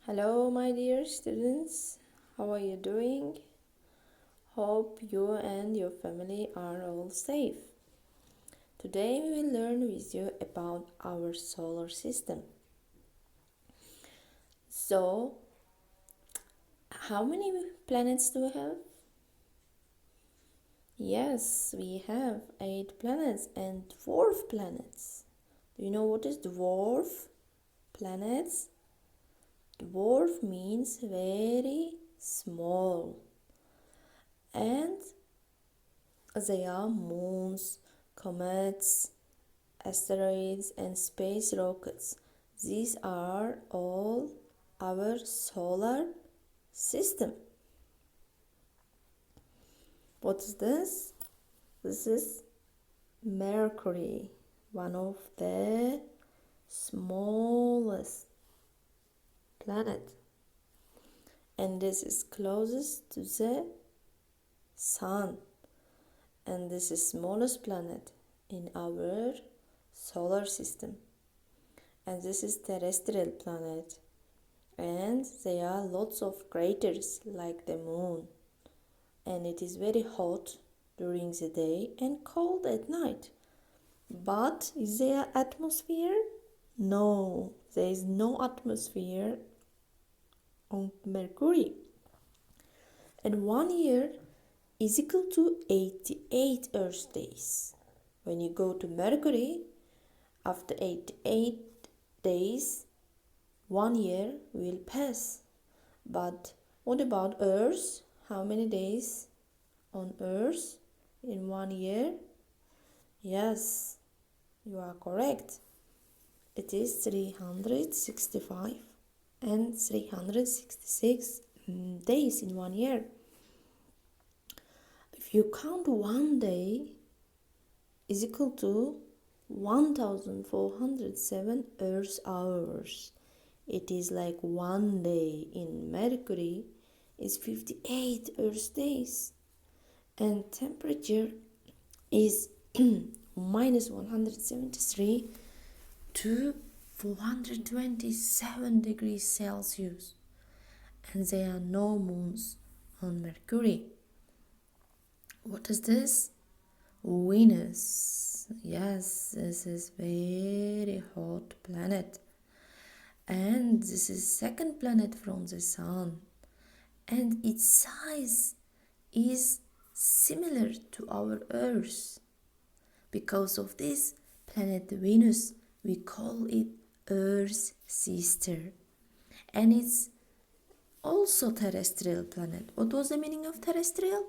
Hello, my dear students. How are you doing? Hope you and your family are all safe. Today we will learn with you about our solar system. So, how many planets do we have? Yes, we have 8 planets and dwarf planets. Do you know what is dwarf planets? Dwarf means very small, and they are moons, comets, asteroids, and space rockets. These are all our solar system. What is this? This is Mercury, one of the smallest planet, and this is closest to the sun, and this is smallest planet in our solar system, and this is terrestrial planet, and there are lots of craters like the moon, and it is very hot during the day and cold at night. But is there atmosphere? No, there is no atmosphere on Mercury. And 1 year is equal to 88 Earth days. When you go to Mercury, after 88 days, 1 year will pass. But what about Earth? How many days on Earth in 1 year? Yes, you are correct. It is 365 and 366 days in 1 year. If you count 1 day is equal to 1407 Earth hours. It is like 1 day in Mercury is 58 Earth days, and temperature is minus 173 to 427 degrees Celsius, and there are no moons on Mercury. What is this? Venus. Yes, this is very hot planet, and this is second planet from the sun, and its size is similar to our Earth. Because of this planet Venus, we call it Earth's sister, and it's also terrestrial planet. What was the meaning of terrestrial?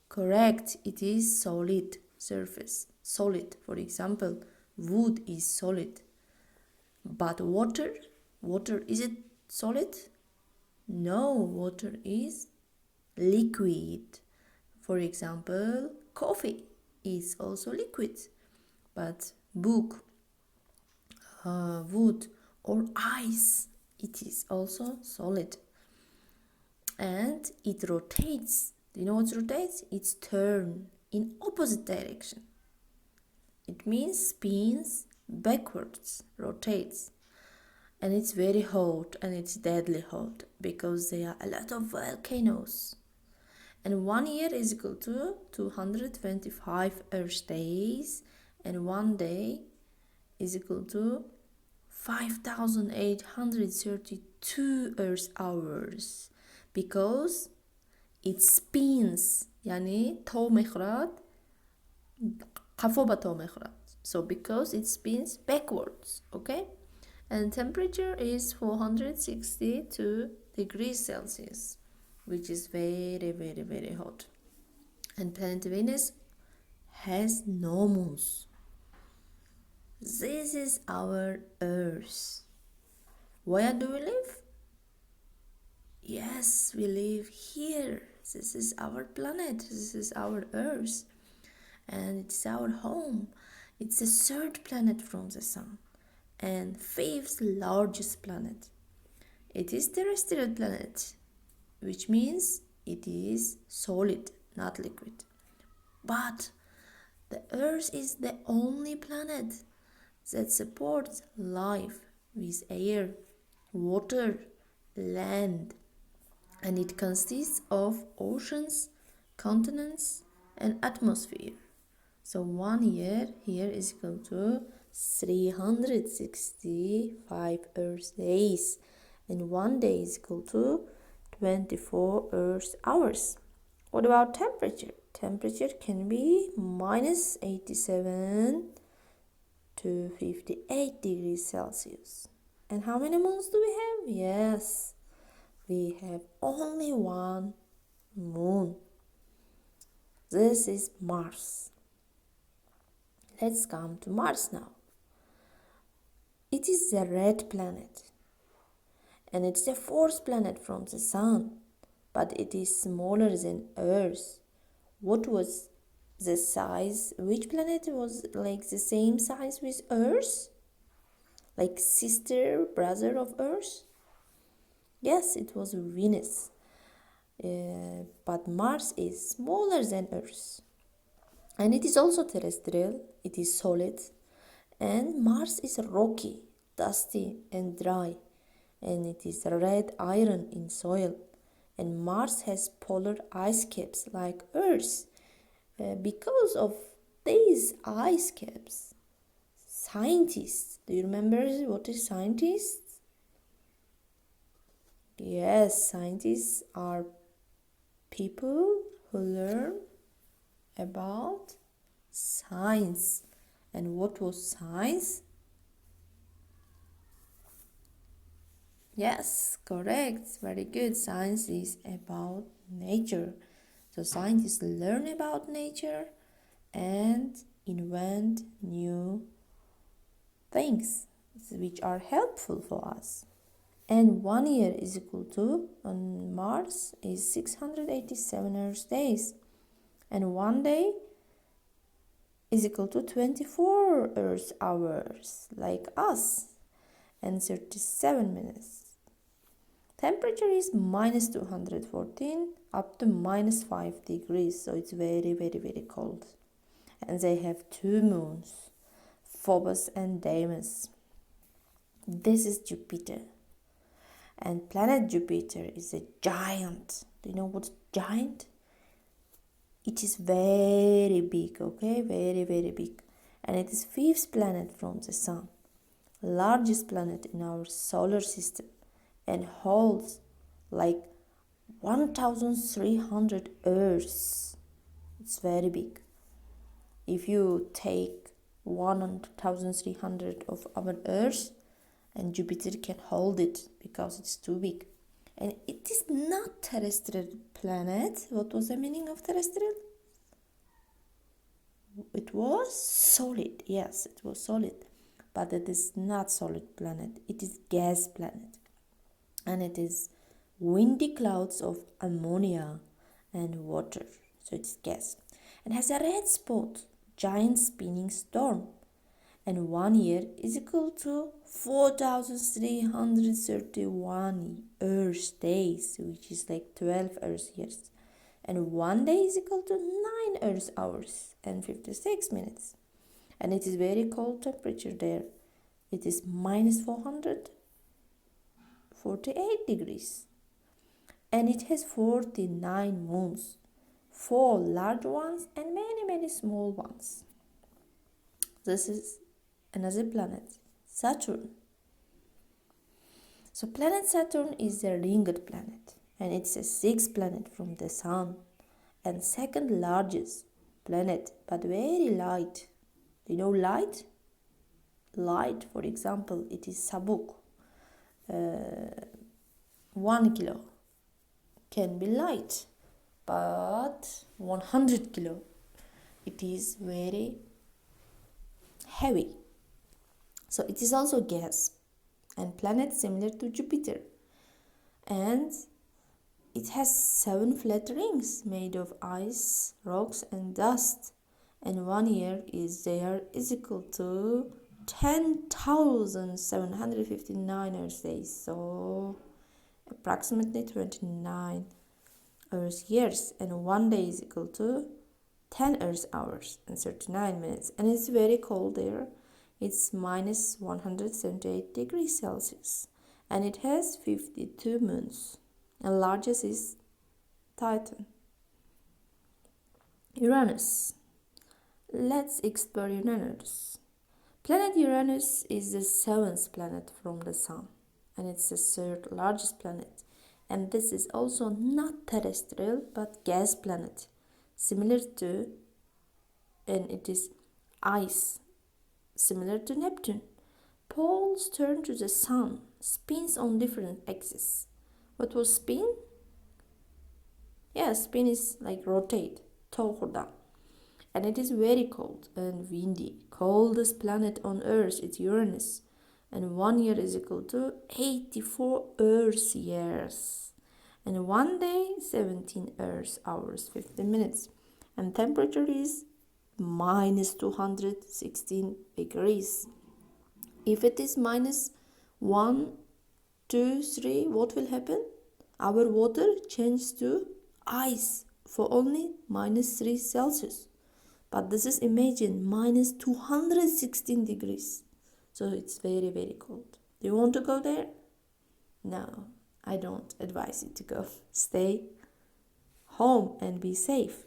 Correct, it is solid surface. Solid, for example, wood is solid. But water is it solid? No, water is liquid. For example, coffee is also liquid. But book, wood or ice, it is also solid. And it rotates. Do you know what rotates? It's turn in opposite direction. It means spins backwards, rotates. And it's very hot, and it's deadly hot because there are a lot of volcanoes. And 1 year is equal to 225 Earth days, and 1 day is equal to 5832 Earth hours, because it spins. يعني تو مخرج قفوبة تو مخرج. So because it spins backwards, okay? And temperature is 462 degrees Celsius, which is very, very, very hot. And planet Venus has no moons. This is our Earth. Where do we live? Yes, we live here. This is our planet. This is our Earth. And it's our home. It's the third planet from the sun and fifth largest planet. It is terrestrial planet, which means it is solid, not liquid. But the Earth is the only planet that supports life with air, water, land, and it consists of oceans, continents, and atmosphere. So 1 year here is equal to 365 Earth days, and 1 day is equal to 24 Earth hours. What about temperature? Temperature can be minus 87 to 58 degrees Celsius. And how many moons do we have? Yes, we have only one moon. This is Mars. Let's come to Mars now. It is a red planet, and it's the fourth planet from the Sun, but it is smaller than Earth. What was the size? Which planet was like the same size with Earth? Like sister, brother of Earth? Yes, it was Venus. But Mars is smaller than Earth. And it is also terrestrial, it is solid. And Mars is rocky, dusty, and dry. And it is red iron in soil. And Mars has polar ice caps like Earth. Because of these ice caps, scientists, do you remember what is scientists? Yes, scientists are people who learn about science. And what was science? Yes, correct. Very good. Science is about nature. So scientists learn about nature and invent new things which are helpful for us. And 1 year is equal to, on Mars, is 687 Earth days. And 1 day is equal to 24 Earth hours, like us, and 37 minutes. Temperature is minus 214 up to minus 5 degrees, so it's very, very, very cold. And they have 2 moons, Phobos and Deimos. This is Jupiter. And planet Jupiter is a giant. Do you know what's giant? It is very big, okay? Very, very big. And it is 5th planet from the Sun. Largest planet in our solar system. And holds like 1,300 Earths. It's very big. If you take 1,300 of our Earth, and Jupiter can hold it because it's too big. And it is not terrestrial planet. What was the meaning of terrestrial? It was solid. Yes, it was solid. But it is not solid planet. It is gas planet. And it is windy clouds of ammonia and water. So it's gas. And has a red spot, giant spinning storm. And 1 year is equal to 4,331 Earth days, which is like 12 Earth years. And 1 day is equal to 9 Earth hours and 56 minutes. And it is very cold temperature there. It is minus 448 degrees. And it has 49 moons, 4 large ones and many, many small ones. This is another planet, Saturn. So planet Saturn is a ringed planet, and it's a 6th planet from the Sun and 2nd largest planet, but very light. Do you know light? Light, for example, it is sabuk. 1 kilo can be light, but 100 kilo, it is very heavy. So it is also gas and planet similar to Jupiter. And it has 7 flat rings made of ice, rocks and dust. And 1 year is equal to 10,759 Earth days. So approximately 29 Earth years. And 1 day is equal to 10 Earth hours and 39 minutes. And it's very cold there. It's minus 178 degrees Celsius. and it has 52 moons, and largest is Titan. Uranus. Let's explore Uranus. Planet Uranus is the seventh planet from the Sun, and it's the third largest planet. And this is also not terrestrial but gas planet, similar to, and it is ice, similar to Neptune. Poles turn to the Sun, spins on different axes. What was spin? Yeah, spin is like rotate, tohurdan. And it is very cold and windy. Coldest planet on Earth is Uranus, and 1 year is equal to 84 Earth years. And 1 day, 17 Earth hours, 15 minutes. And temperature is minus 216 degrees. If it is minus 1, 2, 3, what will happen? Our water changes to ice for only minus 3 Celsius. But this is, imagine, minus 216 degrees. So it's very, very cold. Do you want to go there? No, I don't advise you to go. Stay home and be safe.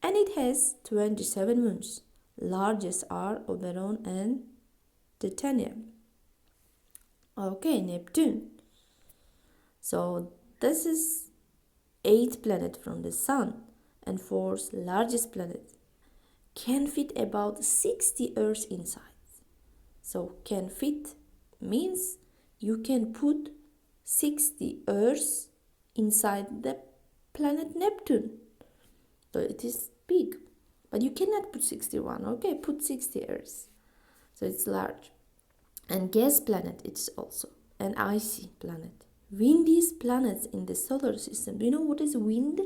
And it has 27 moons. Largest are Oberon and Titania. Okay, Neptune. So this is 8th planet from the Sun and 4th largest planet. Can fit about 60 Earths inside. So can fit means you can put 60 Earths inside the planet Neptune. So it is big. But you cannot put 61. Okay, put 60 Earths. So it's large. And gas planet it's also an icy planet. Windiest planets in the solar system. Do you know what is wind?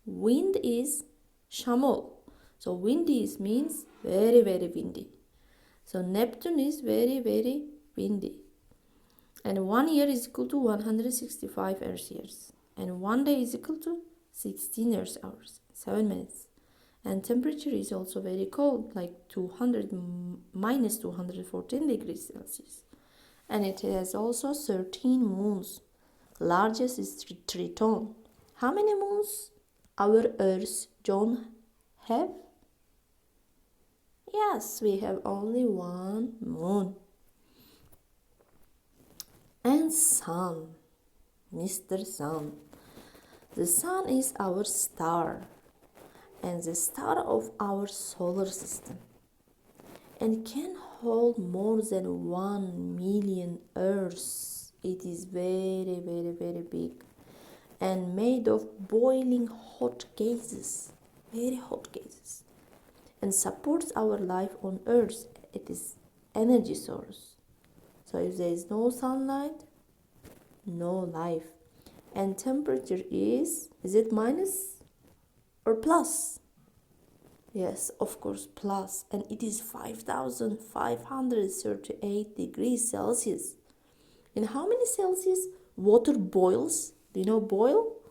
Wind is Shamol. So windy means very, very windy. So Neptune is very, very windy. And 1 year is equal to 165 Earth years. And 1 day is equal to 16 Earth hours, 7 minutes. And temperature is also very cold, like minus 214 degrees Celsius. And it has also 13 moons. Largest is Triton. How many moons our Earth, John, have? Yes, we have only one moon. And Sun, Mr. Sun. The Sun is our star and the star of our solar system, and can hold more than 1 million Earths. It is very, very, very big and made of boiling hot gases, very hot gases, and supports our life on Earth. It is energy source. So if there is no sunlight, no life. And temperature is it minus or plus? Yes, of course, plus. And it is 5,538 degrees Celsius. In how many Celsius water boils? Do you know boil?